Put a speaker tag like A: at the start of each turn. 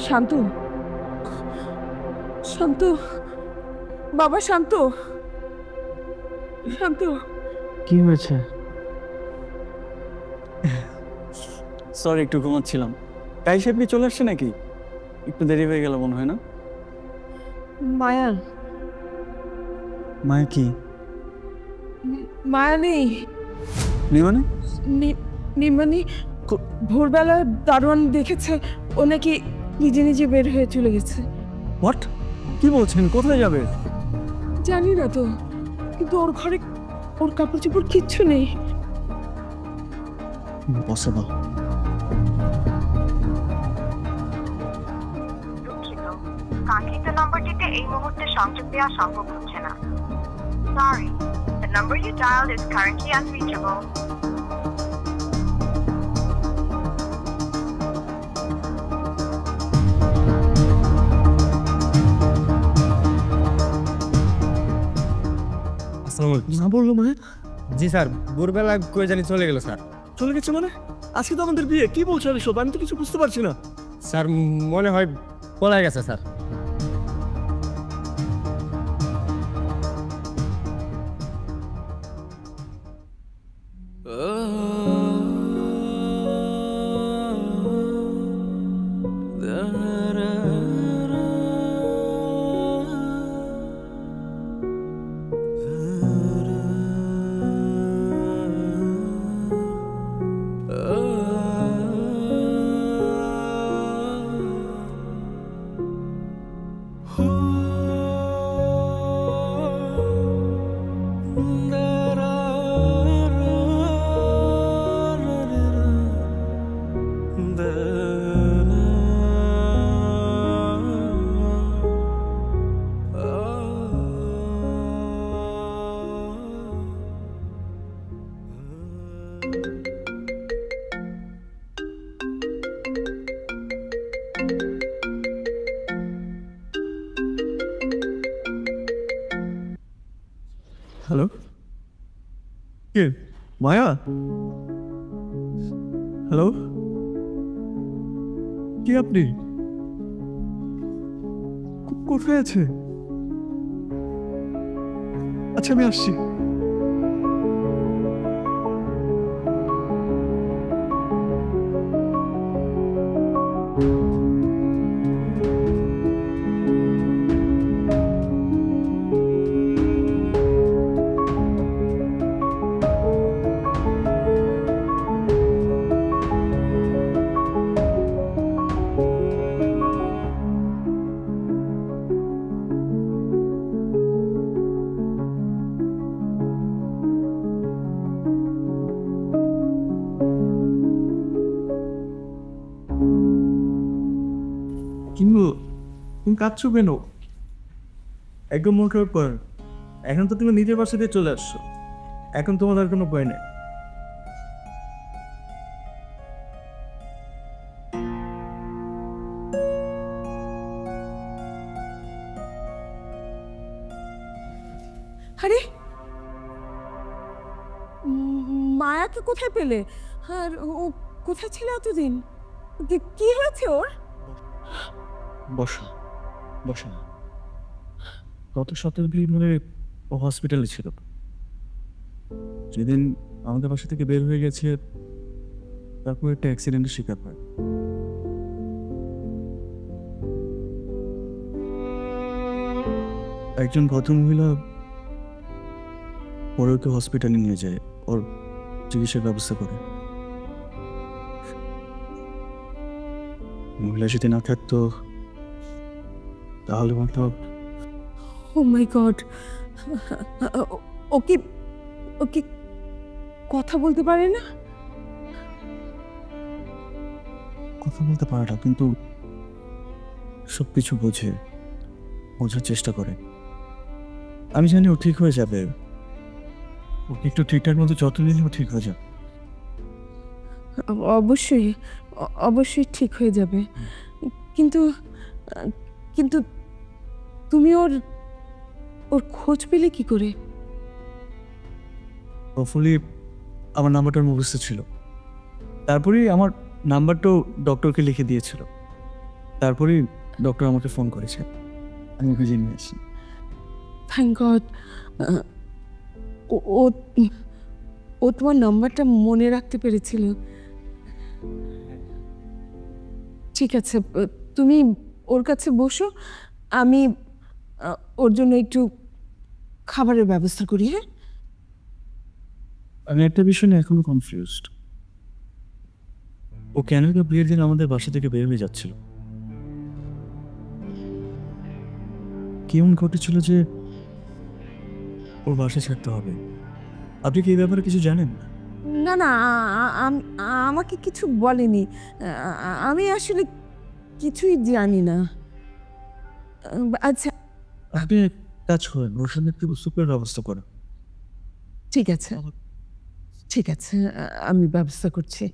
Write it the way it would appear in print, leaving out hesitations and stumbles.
A: শান্ত, শান্ত, বাবা শান্ত, শান্ত।
B: কি হয়েছে?
C: সরি, একটু ঘুমাচ্ছিলাম। তাই সাহেব কি চলে আসছে নাকি? একটু দেরি হয়ে গেল মনে হয় না?
A: মায়া,
C: মায়া কি?
A: মায়া নেই।
C: নিমানে?
A: নিমানি ভোরবেলা দারোয়ান দেখেছে, ও নাকি নিজে নিজে বের হয়ে চলে গেছে।
C: হোয়াট? কি বলছেন? কোথায় যাবে?
A: জানি না তো, কিন্তু ওর ঘরে ওর কাপড় চোপড় কিচ্ছু নেই।
C: পসিবল।
D: কাঙ্ক্ষিত নম্বরটিতে এই মুহূর্তে সংযোগ দেওয়া সম্ভব হচ্ছে না। Sorry, the number you dialed is currently unreachable.
C: না বললো মানে?
B: জি স্যার, ভোরবেলা কই জানি চলে গেল স্যার।
C: চলে গেছে মানে? আজকে তো আমাদের বিয়ে। কি বলছো এসব? আমি তো কিছু বুঝতে পারছি না।
B: স্যার মনে হয় পলাই গেছে স্যার।
C: হ্যালো, কে? মায়া? হ্যালো, কে আপনি? কোথায় আছে? আচ্ছা, আমি আসছি। কিন্তু তুমি কাঁদছো কেন? একদম মুখের উপর। এখন তো তুমি নিজের বাসা দিয়ে চলে আসছো। এখন তোমার আর কোনো ভয় নেই।
A: আরে মায়াকে কোথায় পেলে? আর ও কোথায় ছিল এতদিন? কি হয়েছে ওর?
C: বসো, বসো। গত 17 দিন ধরে ও হসপিটালে ছিল। যেদিন আমাদের বাসা থেকে বের হয়ে গেছে, তারপর একটা অ্যাক্সিডেন্টের শিকার হয়। একজন ভদ্রমহিলা পরে ওকে হসপিটালে নিয়ে যায়, ওর চিকিৎসার ব্যবস্থা করে। মহিলা যদি না থাকতো তাহলে হয়তো।
A: ও মাই গড, ওকে ওকে কথা বলতে পারে না?
C: কথা বলতে পারে না, কিন্তু সবকিছু বোঝার চেষ্টা করে। আমি জানি ও ঠিক হয়ে যাবে। ওকে একটু ঠিকঠাক মতো যত্ন নিলে ও ঠিক হয়ে যাবে।
A: অবশ্যই, অবশ্যই ঠিক হয়ে যাবে। কিন্তু কিন্তু তুমি ওর খোঁজ পেলে কি করে?
C: হোপফুলি আমার নাম্বারটা মুখস্থ ছিল, তারপরেই আমার নাম্বারটাও ডক্টরকে লিখে দিয়েছিল। তারপরেই ডক্টর আমাকে ফোন করেছে, আমি ওকে জেনে নিয়েছি।
A: Thank god. ও ও- ও তোমার নাম্বারটা মনে রাখতে পেরেছিল। ঠিক আছে, তুমি ওর কাছে বসো, আমি ওর জন্য একটু খাবারের ব্যবস্থা করি। হ্যাঁ,
C: আমি একটা বিষয় নিয়ে এখনো কনফিউজড। ও কেন এটা বিয়ের দিন আমাদের বাসা থেকে বের হয়ে যাচ্ছিল? কেমন ঘটেছিল যে ওর বাসা ছাড়তে হবে? আপনি কি এই ব্যাপারে কিছু জানেন?
A: না না, আমাকে কিছু বলেনি। আমি আসলে কিছুই জানি না। আচ্ছা,
C: আপনি এক কাজ করেন, ওর সঙ্গে একটু সুপের ব্যবস্থা করেন।
A: ঠিক আছে, ঠিক আছে, আমি ব্যবস্থা করছি।